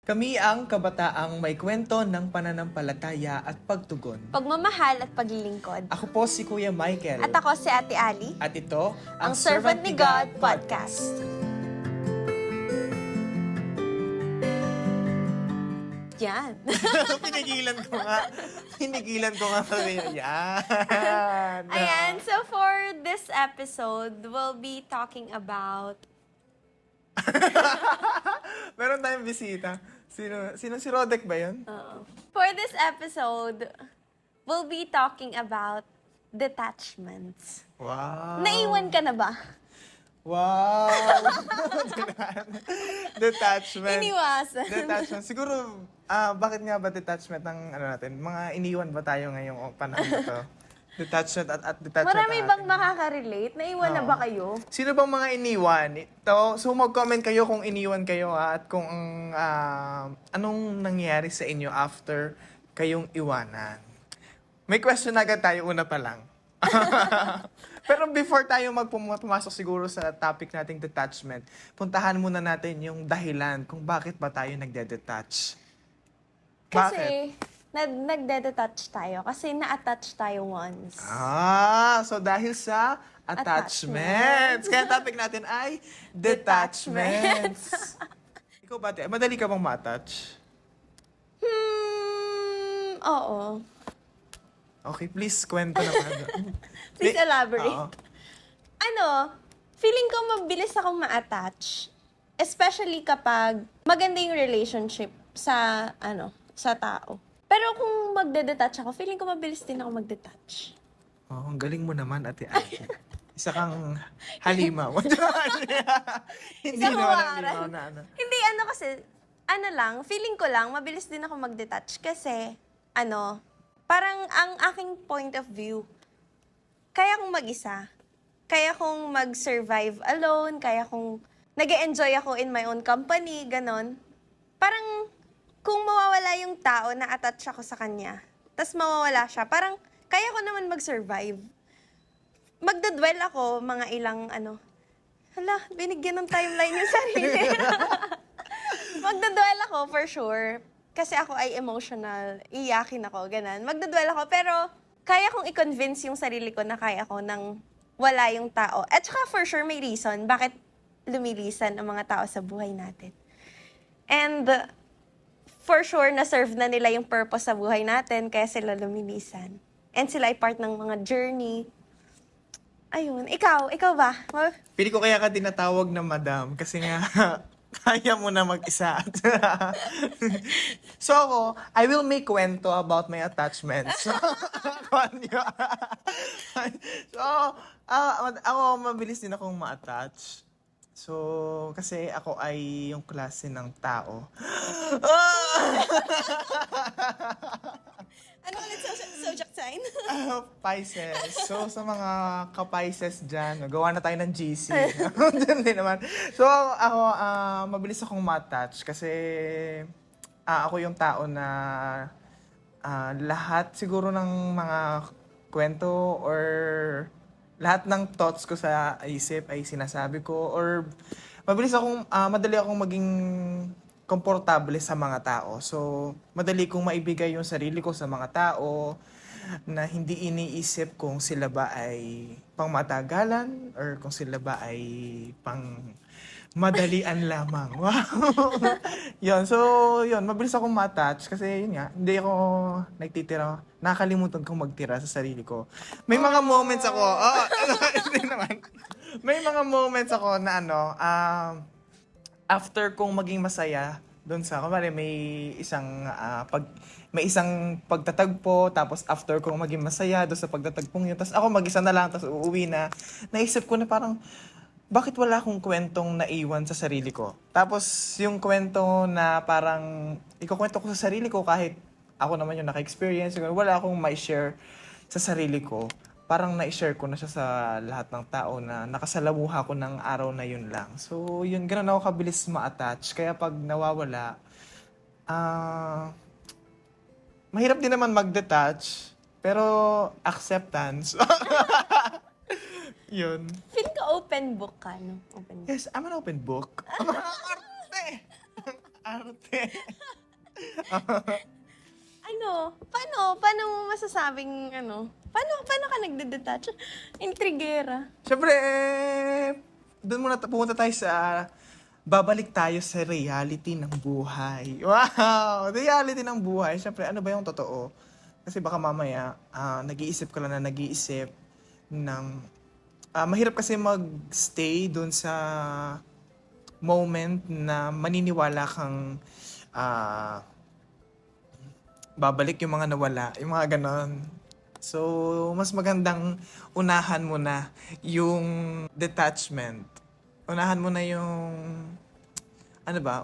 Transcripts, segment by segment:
Kami ang kabataang may kwento ng pananampalataya at pagtugon. Pagmamahal at paglilingkod. Ako po si Kuya Michael. At ako si Ate Ali, At ito, ang Servant ni God Podcast. Yan. Pinigilan ko nga sabi niya. Yan. Ayan, so for this episode, we'll be talking about... Meron tayong bisita. Sino si Rodek ba yun? For this episode, we'll be talking about detachments. Wow. Naiwan ka na ba? Wow. Detachment. Iniwasan. Detachment. Siguro, bakit nga ba detachment ng natin? Mga iniwan ba tayo ngayong panahon na to? Detachment at detachment. Marami ang bang ating- makaka-relate? Naiwan na ba kayo? Sino bang mga iniwan? So mag-comment kayo kung iniwan kayo at kung anong nangyari sa inyo after kayong iwanan. May question agad tayo una pa lang. Pero before tayo pumasok siguro sa topic nating detachment, puntahan muna natin yung dahilan kung bakit ba tayo nagde-detach. Bakit? Kasi, nagde-detach tayo. Kasi na-attach tayo once. So dahil sa attachments. Kaya topic natin ay detachments. Ikaw ba, madali ka bang ma-attach? Oo. Okay, please, kwento naman. Please elaborate. Oo. Feeling ko mabilis akong ma-attach. Especially kapag maganda yung relationship sa tao. Pero kung magde-detach ako, feeling ko mabilis din ako mag-detach. Oh, ang galing mo naman, Ate Ate. Isa kang halimaw. Hindi Isang naman huwaran. halimaw na Hindi, kasi, feeling ko lang, mabilis din ako mag-detach. Kasi, parang ang aking point of view, kaya kong mag-isa. Kaya kong mag-survive alone. Kaya kong nag-enjoy ako in my own company, ganon. Parang, kung mawawala yung tao na attach ako sa kanya, tas mawawala siya, parang, kaya ko naman mag-survive. Magdadwell ako mga ilang, binigyan ng timeline yung sarili. Magdadwell ako for sure. Kasi ako ay emotional, iyakin ako, ganun. Magdadwell ako, pero kaya kong i-convince yung sarili ko na kaya ko nang wala yung tao. At saka for sure may reason bakit lumilisan ang mga tao sa buhay natin. And for sure na-serve na nila yung purpose sa buhay natin kaya sila lumilisan. And sila ay part ng mga journey. Ayun, ikaw ba? Pili ko kaya ka tinatawag na madam kasi nga kaya mo na mag-isa. So ako, I will make kwento about my attachments. So, ako mabilis din akong ma-attach. So, kasi ako ay yung klase ng tao. Ano ulit zodiac sign? Pisces. So, sa mga ka-Pisces dyan, gawa na tayo ng GC. Diyan din naman. So, ako, mabilis akong ma-attach kasi ako yung tao na lahat siguro ng mga kwento or lahat ng thoughts ko sa isip ay sinasabi ko or madali akong maging komportable sa mga tao. So, madali kong maibigay yung sarili ko sa mga tao na hindi iniisip kung sila ba ay pangmatagalan or kung sila ba ay pang madalian lamang. Wow! Yun, so, mabilis akong ma-attach kasi yun nga, hindi ako nagtitira, nakakalimutan kong magtira sa sarili ko. May mga moments ako, hindi naman. May mga moments ako na after kong maging masaya doon sa kumare may isang pagtatagpo tapos after kong maging masaya doon sa pagtatagpong yun tapos ako mag-isa na lang tapos uuwi na naisip ko na parang bakit wala akong kwentong naiwan sa sarili ko tapos yung kwento na parang ikukwento ko sa sarili ko kahit ako naman yung naka-experience wala akong mai-share sa sarili ko parang na-share ko na siya sa lahat ng tao na nakasalamuha ko ng araw na yun lang. So, yun, ganun ako kabilis ma-attach. Kaya pag nawawala, mahirap din naman mag-detach, pero acceptance. Yun. Feel ka open book ka, no? Open book. Yes, I'm an open book. Arte! Arte. Paano mo masasabing, paano ka nagde-detach? Intrigera. Siyempre, doon muna pumunta tayo sa, babalik tayo sa reality ng buhay. Wow! Reality ng buhay. Siyempre, ano ba yung totoo? Kasi baka mamaya, nag-iisip ka lang na nag-iisip ng, mahirap kasi mag-stay doon sa moment na maniniwala kang, babalik yung mga nawala, yung mga ganon. So, mas magandang unahan mo na yung detachment. Unahan mo na yung,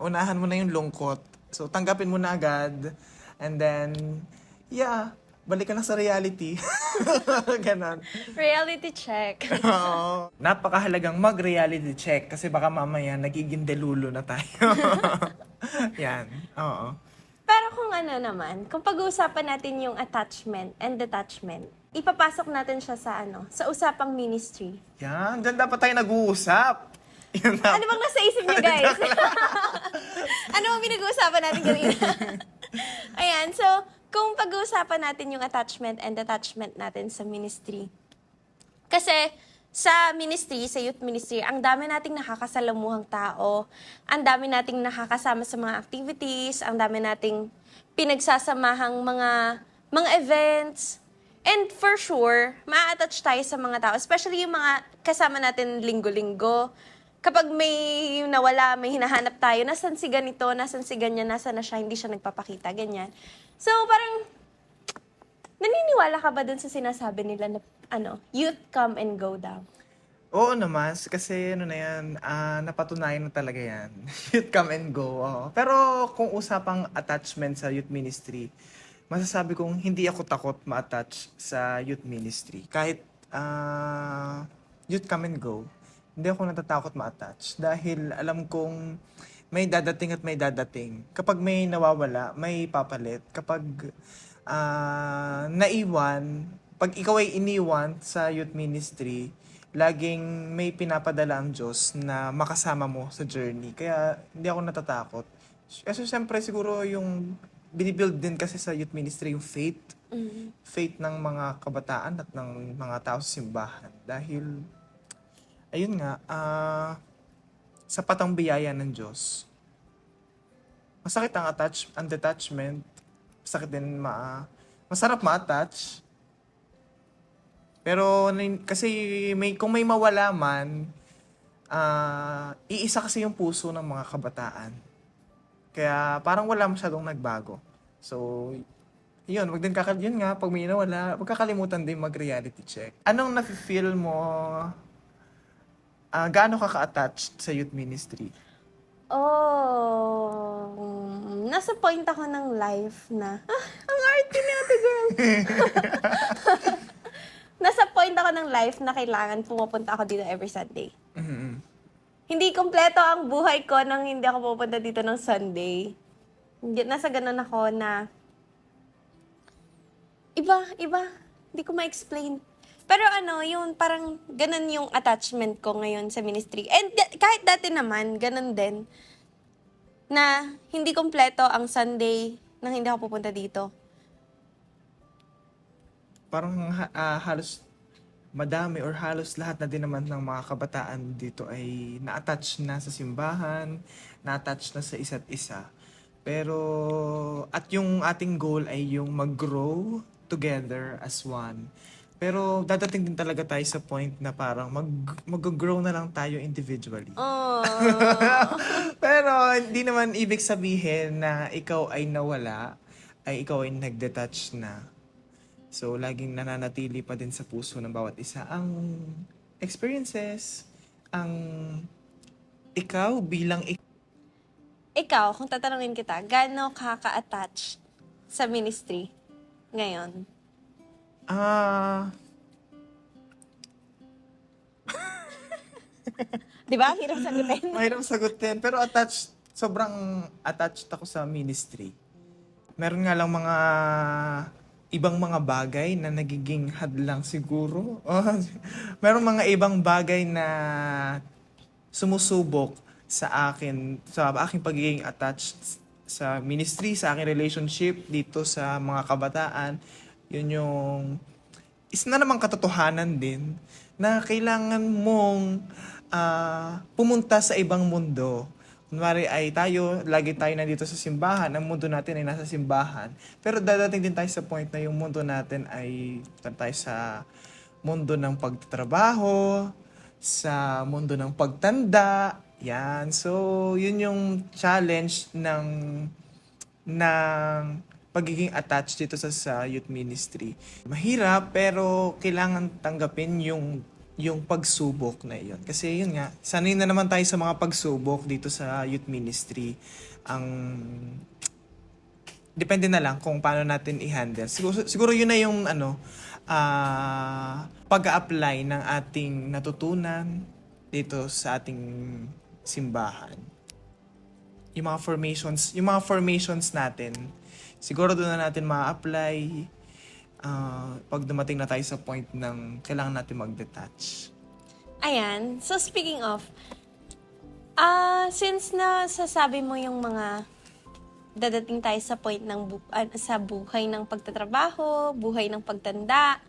unahan mo na yung lungkot. So, tanggapin mo na agad. And then, yeah, balik ka na sa reality. Ganon. Reality check. Oo. Napakahalagang mag-reality check kasi baka mamaya nagiging delulo na tayo. Yan. Oo. Pero kung pag-uusapan natin yung attachment and detachment, ipapasok natin siya sa usapang ministry. Yan. Diyan dapat tayo nag-uusap. Yan na. Ano bang nasa isip niyo, guys? Ano bang pinag-uusapan natin kanina? Ayan, so, kung pag-uusapan natin yung attachment and detachment natin sa ministry. Kasi, sa ministry, sa youth ministry, ang dami nating nakakasalamuhang tao, ang dami nating nakakasama sa mga activities, ang dami nating pinagsasamahang mga events. And for sure, ma-attach tayo sa mga tao, especially yung mga kasama natin linggo-linggo. Kapag may nawala, may hinahanap tayo, nasan si ganito, nasan si ganyan, nasan na siya, hindi siya nagpapakita, ganyan. So, parang, naniniwala ka ba dun sa sinasabi nila na, youth come and go daw? Oo naman, kasi na yan, napatunayan na talaga yan. Youth come and go. Oo. Pero kung usapang attachment sa youth ministry, masasabi kong hindi ako takot ma-attach sa youth ministry. Kahit youth come and go, hindi ako natatakot ma-attach. Dahil alam kong may dadating at may dadating. Kapag may nawawala, may papalit. Kapag naiwan, pag ikaw ay iniwan sa youth ministry, laging may pinapadala ang Diyos na makasama mo sa journey. Kaya hindi ako natatakot. Kasi siyempre siguro yung binibuild din kasi sa youth ministry yung faith. Faith ng mga kabataan at ng mga tao sa simbahan. Dahil, ayun nga, sapat ang biyaya ng Diyos. Masakit ang detachment. Masakit din masarap ma-attach. Pero kasi kung may mawala man, iisa kasi yung puso ng mga kabataan. Kaya parang wala masyadong nagbago. So, yun, yun nga, pag may nawala, wag kakalimutan din mag-reality check. Anong nafe-feel mo, gaano ka ka-attached sa youth ministry? Nasa point ako ng life na, ang arte ni ate girl. Nasa point ako ng life na kailangan pumupunta ako dito every Sunday. Mm-hmm. Hindi kompleto ang buhay ko nang hindi ako pupunta dito ng Sunday. Nasa ganun ako na, iba, hindi ko ma-explain. Pero yung parang ganun yung attachment ko ngayon sa ministry. And kahit dati naman, ganun din, na hindi kompleto ang Sunday nang hindi ako pupunta dito. Parang halos madami or halos lahat na din naman ng mga kabataan dito ay na-attach na sa simbahan, na-attach na sa isa't isa. Pero, at yung ating goal ay yung mag-grow together as one. Pero dadating din talaga tayo sa point na parang mag-grow na lang tayo individually. Pero hindi naman ibig sabihin na ikaw ay nawala, ay ikaw ay nag-detach na. So, laging nananatili pa din sa puso ng bawat isa ang experiences, ang ikaw bilang Ikaw, kung tatanungin kita, gaano ka ka-attach sa ministry ngayon? Di ba? Hirap sagutin. Mahirap sagutin. Pero sobrang attached ako sa ministry. Meron nga lang mga ibang mga bagay na nagiging hadlang siguro. Meron mga ibang bagay na sumusubok sa akin, sa aking pagiging attached sa ministry, sa aking relationship dito sa mga kabataan. Yun yung isa na namang katotohanan din na kailangan mong pumunta sa ibang mundo. Kunwari ay lagi tayo nandito sa simbahan, ang mundo natin ay nasa simbahan. Pero dadating din tayo sa point na yung mundo natin ay tayo sa mundo ng pagtatrabaho, sa mundo ng pagtanda. Yan. So, yun yung challenge ng pagiging attached dito sa youth ministry. Mahirap pero kailangan tanggapin yung pagsubok na iyon. Kasi yun nga, sanay na naman tayo sa mga pagsubok dito sa youth ministry. Ang depende na lang kung paano natin i-handle. Siguro yun na yung pag-apply ng ating natutunan dito sa ating simbahan. Yung mga formations natin, siguro doon na natin ma-apply pag dumating na tayo sa point ng kailangan natin mag-detach. Ayan. So, speaking of, since nasasabi mo yung mga dadating tayo sa point ng sa buhay ng pagtatrabaho, buhay ng pagtanda,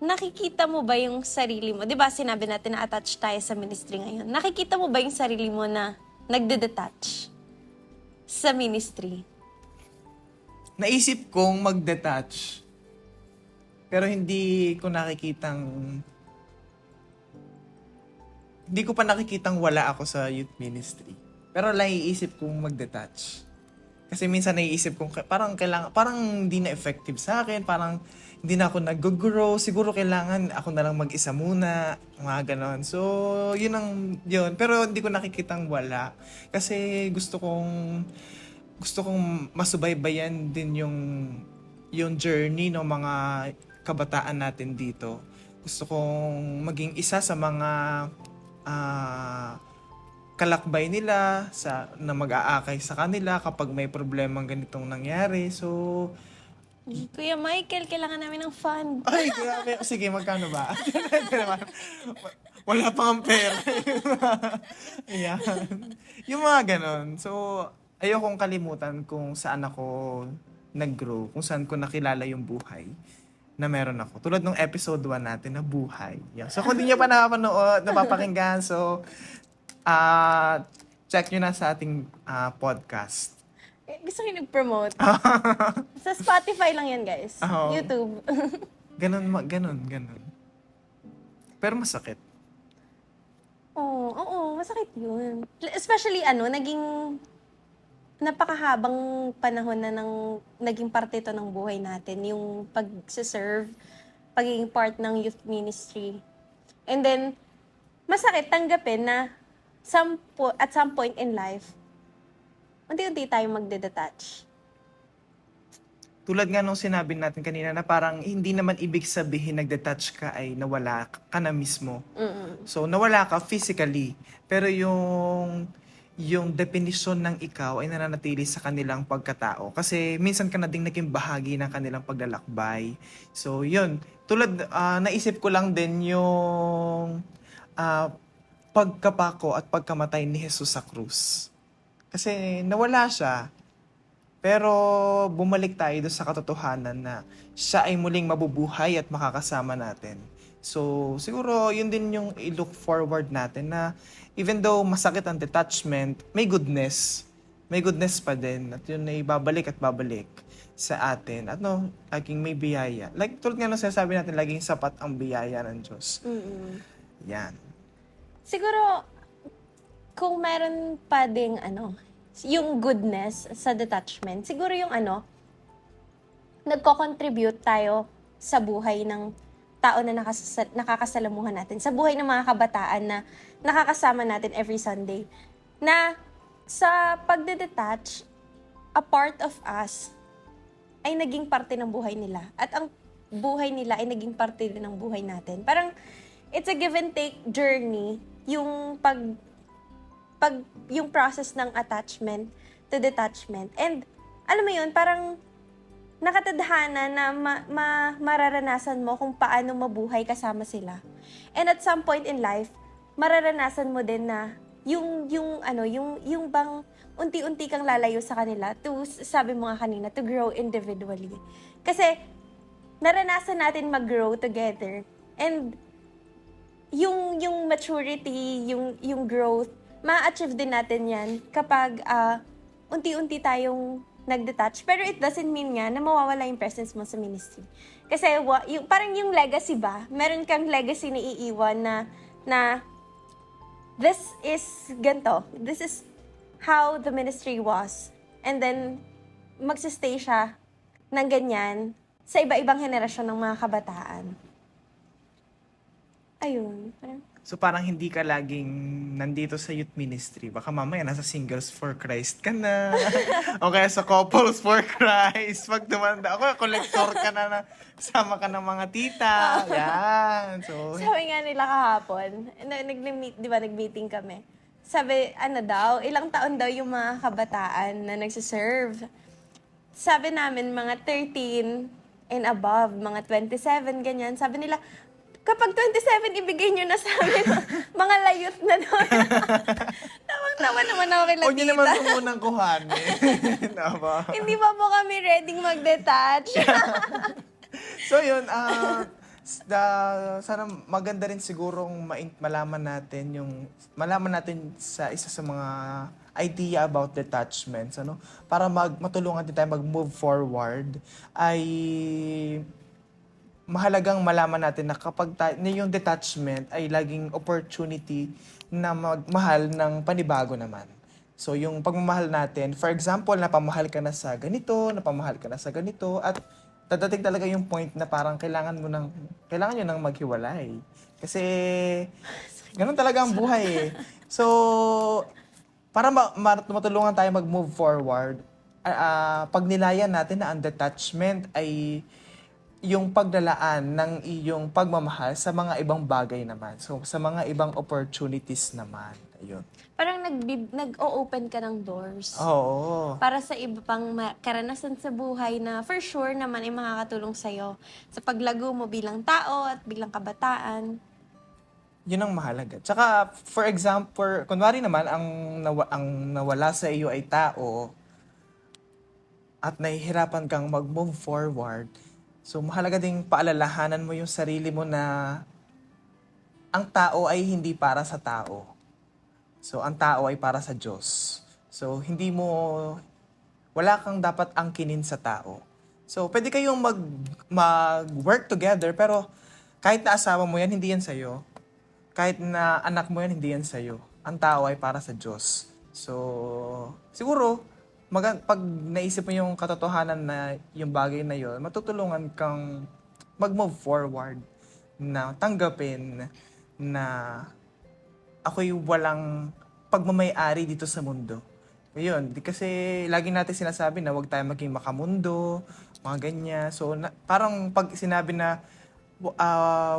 nakikita mo ba yung sarili mo? 'Di ba sinabi natin na attached tayo sa ministry ngayon. Nakikita mo ba yung sarili mo na nagde-detach sa ministry? Naisip kong mag-detach, pero hindi ko pa nakikitang wala ako sa youth ministry. Pero naiisip kong mag-detach. Kasi minsan naiisip kong parang hindi na effective sa akin, parang hindi na ako nag-grow, siguro kailangan ako na lang mag-isa muna, mga ganon. So, yun. Pero hindi ko nakikitang wala. Kasi gusto kong masubaybayan din yung journey ng mga kabataan natin dito. Gusto kong maging isa sa mga kalakbay nila na mag-aakay sa kanila kapag may problemang ganitong nangyari. So, Kuya Michael, kailangan namin ng fund. ay, grabe. Sige, magkano ba? Wala pa ang pera. Ayan. Yung mga ganon. So, ayokong kalimutan kung saan ako nag-grow, kung saan ko nakilala yung buhay na meron ako. Tulad ng episode 1 natin na buhay. Yan. So, kung di nyo pa napapakinggan, so, check nyo na sa ating podcast. Gusto ko yung nag-promote. Sa Spotify lang yan, guys. Oo. YouTube. Ganon. Pero masakit. Oo, masakit yun. Especially, naging napakahabang panahon na naging parte ito ng buhay natin. Yung pag-serve, pagiging part ng youth ministry. And then, masakit tanggapin na at some point in life, unti-unti tayo magde-detach. Tulad nga nung sinabi natin kanina na parang hindi naman ibig sabihin nag-detach ka ay nawala ka na mismo. Mm-mm. So, nawala ka physically. Pero yung definition ng ikaw ay nananatili sa kanilang pagkatao. Kasi minsan ka na ding naging bahagi ng kanilang paglalakbay. So, yun. Naisip ko lang din yung pagkapako at pagkamatay ni Jesus sa krus. Kasi nawala siya, pero bumalik tayo doon sa katotohanan na siya ay muling mabubuhay at makakasama natin. So, siguro yun din yung i-look forward natin na even though masakit ang detachment, may goodness. May goodness pa din. At yun ay babalik at babalik sa atin. At laging may biyaya. Like, tulad nga nung sinasabi natin, laging sapat ang biyaya ng Diyos. Mm-mm. Yan. Siguro, kung meron pa ding yung goodness sa detachment, siguro yung nagko-contribute tayo sa buhay ng tao na nakakasalamuhan natin, sa buhay ng mga kabataan na nakakasama natin every Sunday. Na sa pagde-detach, a part of us ay naging parte ng buhay nila. At ang buhay nila ay naging parte din ng buhay natin. Parang, it's a give and take journey, yung yung process ng attachment to detachment. And, alam mo yun, parang nakatadhana na mararanasan mo kung paano mabuhay kasama sila. And at some point in life, mararanasan mo din na yung bang unti-unti kang lalayo sa kanila to, sabi mo nga kanina, to grow individually. Kasi, naranasan natin mag-grow together. And, yung maturity, yung growth, ma-achieve din natin yan kapag unti-unti tayong nag-detach. Pero it doesn't mean nga na mawawala yung presence mo sa ministry. Kasi parang yung legacy ba, meron kang legacy na iiwan na this is ganito. This is how the ministry was. And then, magsistay siya ng ganyan sa iba-ibang henerasyon ng mga kabataan. Ayun. So parang hindi ka laging nandito sa youth ministry. Baka mamaya nasa Singles for Christ ka na. O kaya sa Couples for Christ. Pag tumanda ako, collector ka na sama ka ng mga tita. Yan. So, Sabi nga nila kahapon, di ba, nag-meeting kami. Sabi, ilang taon daw yung mga kabataan na nagsiserve. Sabi namin, mga 13 and above, mga 27, ganyan. Sabi nila, kapag 27, ibigay nyo na sa amin, mga layot na doon. Tawang-tawa naman ako kay huwag niyo Latita. naman ito munang kuhanin. Diba? Hindi pa po kami ready mag-detach. So yun, sana maganda rin sigurong malaman natin sa isa sa mga idea about detachments, ano? Para matulungan din tayo mag-move forward, ay mahalagang malaman natin na kapag yung detachment ay laging opportunity na magmahal ng panibago naman. So yung pagmamahal natin, for example, napamahal ka na sa ganito, at dadating talaga yung point na parang kailangan nyo nang maghiwalay. Kasi ganun talaga ang buhay eh. So, para matulungan tayo mag-move forward, pag nilayan natin na ang detachment ay yung paglalaan ng iyong pagmamahal sa mga ibang bagay naman. So, sa mga ibang opportunities naman. Ayun. Parang nag-o-open ka ng doors. Oo. Para sa iba pang karanasan sa buhay na for sure naman ay makakatulong sa'yo sa paglago mo bilang tao at bilang kabataan. Yun ang mahalaga. Tsaka, for example, kunwari naman, ang nawala sa iyo ay tao at nahihirapan kang mag-move forward, so mahalaga ding paalalahanan mo yung sarili mo na ang tao ay hindi para sa tao. So, ang tao ay para sa Diyos. So, wala kang dapat angkinin sa tao. So, pwede kayong mag-work together, pero kahit na asawa mo yan, hindi yan sa'yo. Kahit na anak mo yan, hindi yan sa'yo. Ang tao ay para sa Diyos. So, siguro, pag naisip mo yung katotohanan na yung bagay na yun, matutulungan kang mag-move forward na tanggapin na ako'y walang pagmamay-ari dito sa mundo. Ayun, kasi lagi natin sinasabi na huwag tayo maging makamundo, mga ganyan. So, parang pag sinabi na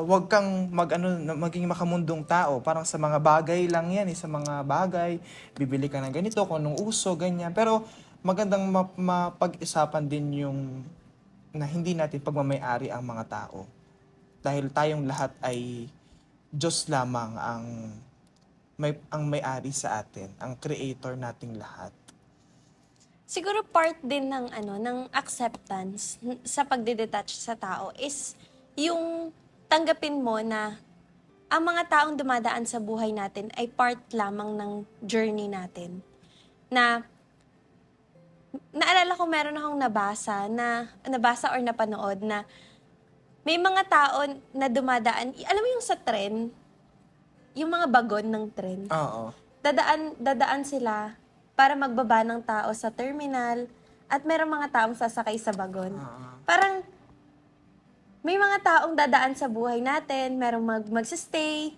huwag kang maging makamundong tao, parang sa mga bagay lang yan, sa mga bagay, bibili ka ng ganito, kung anong uso, ganyan. Pero magandang mapag-isapan din yung na hindi natin pagmamay-ari ang mga tao. Dahil tayong lahat ay Diyos lamang ang may-ari sa atin, ang creator nating lahat. Siguro part din ng acceptance sa pagde-detach sa tao is yung tanggapin mo na ang mga taong dumadaan sa buhay natin ay part lamang ng journey natin. Naalala ko meron akong nabasa or napanood na may mga tao na dumadaan, alam mo yung sa tren, yung mga bagon ng tren. Oo. Dadaan sila para magbaba ng tao sa terminal at merong mga taong sasakay sa bagon. Parang may mga taong dadaan sa buhay natin, merong magsistay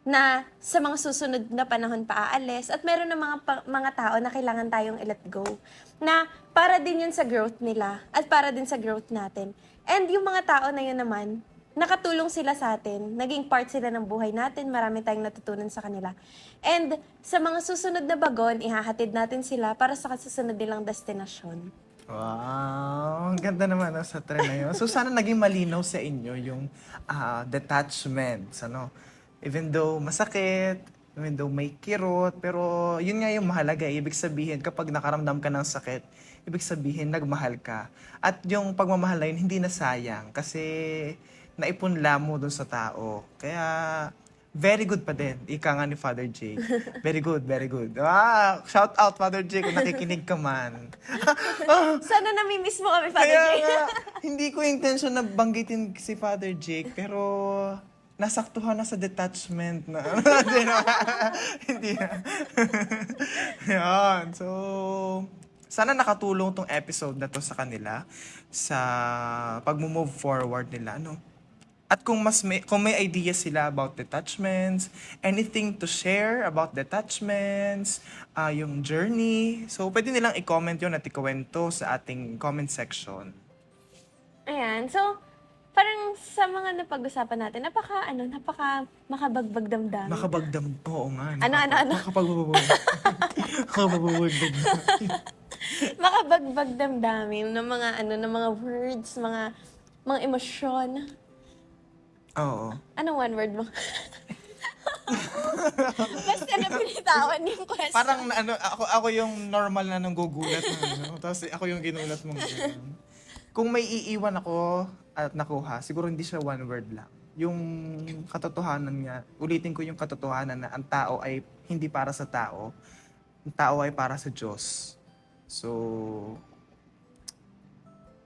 na sa mga susunod na panahon paaalis at meron na mga tao na kailangan tayong i-let go na para din yun sa growth nila at para din sa growth natin. And yung mga tao na yun naman, nakatulong sila sa atin, naging part sila ng buhay natin, marami tayong natutunan sa kanila. And sa mga susunod na bagon, ihahatid natin sila para sa susunod nilang destinasyon. Wow, ang ganda naman sa trend na yun. So sana naging malinaw sa inyo yung detachments, ano. Even though masakit, Even though may kirot, pero yun nga yung mahalaga. Ibig sabihin, kapag nakaramdam ka ng sakit, ibig sabihin, nagmahal ka. At yung pagmamahal na yun, hindi na sayang. Kasi naipunla mo dun sa tao. Kaya, very good pa din. Ika nga ni Father Jake. Very good, very good. Shout out, Father Jake, kung nakikinig ka man. Sana namimiss mo kami, Father Kaya Jake. nga, hindi ko intention na banggitin si Father Jake, pero nasaktuhan na sa detachment na. Hindi na. Yan. So, sana nakatulong tong episode na to sa kanila sa pag-move forward nila, no? At kung may idea sila about detachments, anything to share about detachments, yung journey, so pwede nilang i-comment yun at ikuwento sa ating comment section. Ayan, so, parang sa mga napag-usapan natin, napaka makabagbag damdamin. Oo nga. Ano? Makabagbag. Makabagbag damdamin ng mga words, mga emosyon. Oo. Anong one word mo? Basta napilitawan yung question. Parang ako yung normal na nanggugulat na, tapos ako yung ginulat mong gano'n. Kung may iiwan ako at nakuha, siguro hindi siya one word lang. Yung katotohanan nga, ulitin ko yung katotohanan na ang tao ay hindi para sa tao. Ang tao ay para sa Diyos. So,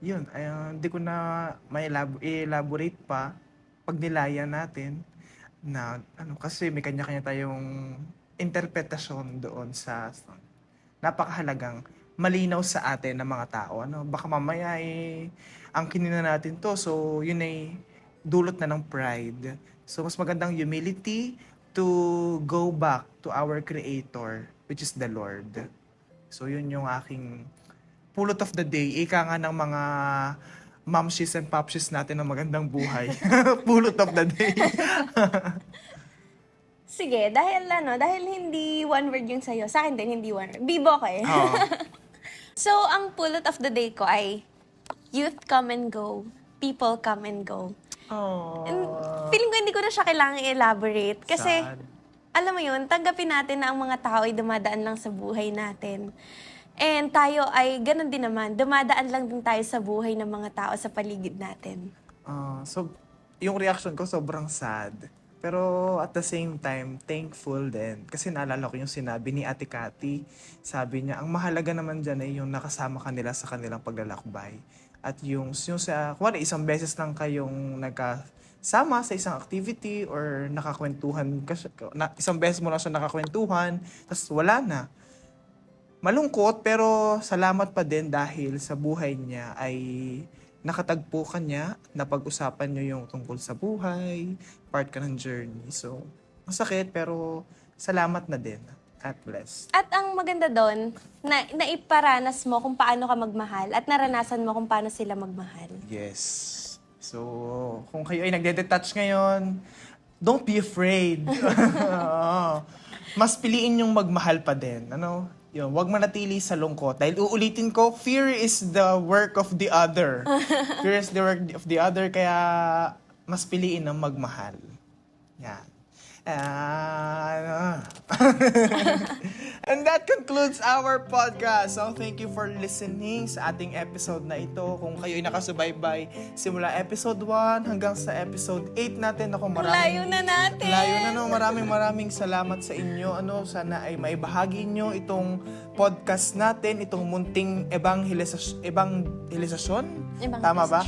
yun. Hindi ko na may elaborate pa pag nilaya natin na kasi may kanya-kanya tayong interpretasyon doon sa napakahalagang malinaw sa atin ng mga tao. Baka mamaya ang kinina natin to, so yun ay dulot na ng pride. So mas magandang humility to go back to our Creator, which is the Lord. So yun yung aking pulot of the day. Ika nga ng mga mamshis and papshis natin ng magandang buhay. Pulot of the day. Sige, dahil hindi one word yung sa'yo, sa akin din hindi one word. Bibo ka eh. Oo. So, ang pulot of the day ko ay youth come and go, people come and go. And feeling ko hindi ko na siya kailangan i-elaborate. Kasi, Sad. alam mo yun, tanggapin natin na ang mga tao ay dumadaan lang sa buhay natin. And tayo ay ganun din naman, dumadaan lang din tayo sa buhay ng mga tao sa paligid natin. So, yung reaction ko sobrang sad. Pero at the same time, thankful din. Kasi naalala ko yung sinabi ni Ate Cathy. Sabi niya, ang mahalaga naman dyan ay yung nakasama kanila sa kanilang paglalakbay. At yung sa, isang beses lang kayong nagkasama sa isang activity or nakakwentuhan, isang beses mo lang siya nakakwentuhan, tapos wala na. Malungkot, pero salamat pa din dahil sa buhay niya ay nakatagpo ka niya, napag-usapan niyo yung tungkol sa buhay, part ka ng journey. So, masakit pero salamat na din at blessed. At ang maganda doon, naiparanas mo kung paano ka magmahal at naranasan mo kung paano sila magmahal. Yes. So, kung kayo ay nagde-detach ngayon, don't be afraid. Mas piliin yung magmahal pa din. Yun, wag manatili sa lungkot. Dahil uulitin ko, fear is the work of the other. Fear is the work of the other, kaya mas piliin ang magmahal. Yan. And that concludes our podcast. So, thank you for listening sa ating episode na ito. Kung kayo ay nakasubaybay simula episode 1 hanggang sa episode 8 natin. Layo na natin! Layo na, maraming salamat sa inyo. Sana ay maibahagi nyo itong podcast natin, itong munting evangelisasyon. Tama ba?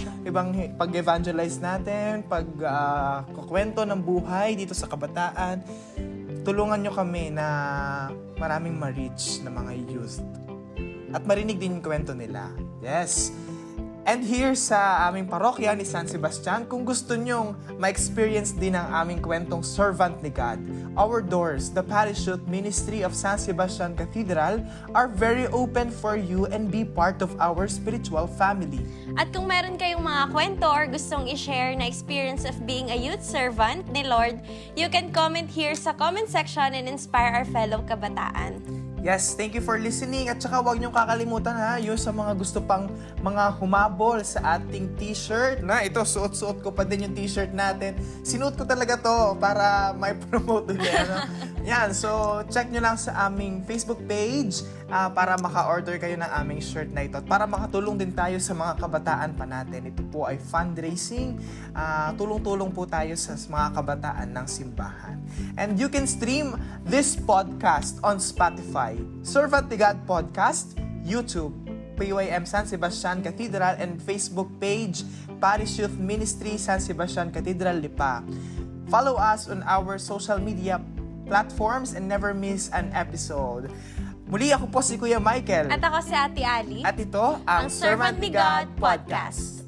Pag-evangelize natin, kukwento ng buhay dito sa kabataan. Tulungan nyo kami na maraming ma-reach na mga youth. At marinig din yung kwento nila. Yes. And here sa aming parokya ni San Sebastian, kung gusto nyong ma-experience din ang aming kwentong Servant ni God, our doors, the Parachute Ministry of San Sebastian Cathedral, are very open for you and be part of our spiritual family. At kung meron kayong mga kwento or gustong i-share na experience of being a youth servant ni Lord, you can comment here sa comment section and inspire our fellow kabataan. Yes, thank you for listening. At saka huwag niyong kakalimutan yung sa mga gusto pang mga humabol sa ating t-shirt. Ito, suot-suot ko pa din yung t-shirt natin. Sinuot ko talaga to para may promote ulit. Yan, so check nyo lang sa aming Facebook page para maka-order kayo ng aming shirt na ito. At para makatulong din tayo sa mga kabataan pa natin. Ito po ay fundraising. Tulong-tulong po tayo sa mga kabataan ng simbahan. And you can stream this podcast on Spotify, Servant ni God Podcast, YouTube, PYM San Sebastian Cathedral, and Facebook page, Parish Youth Ministry San Sebastian Cathedral, Lipa. Follow us on our social media platforms and never miss an episode. Muli ako po si Kuya Michael. At ako si Ate Ali. At ito ang Servant ni God Podcast.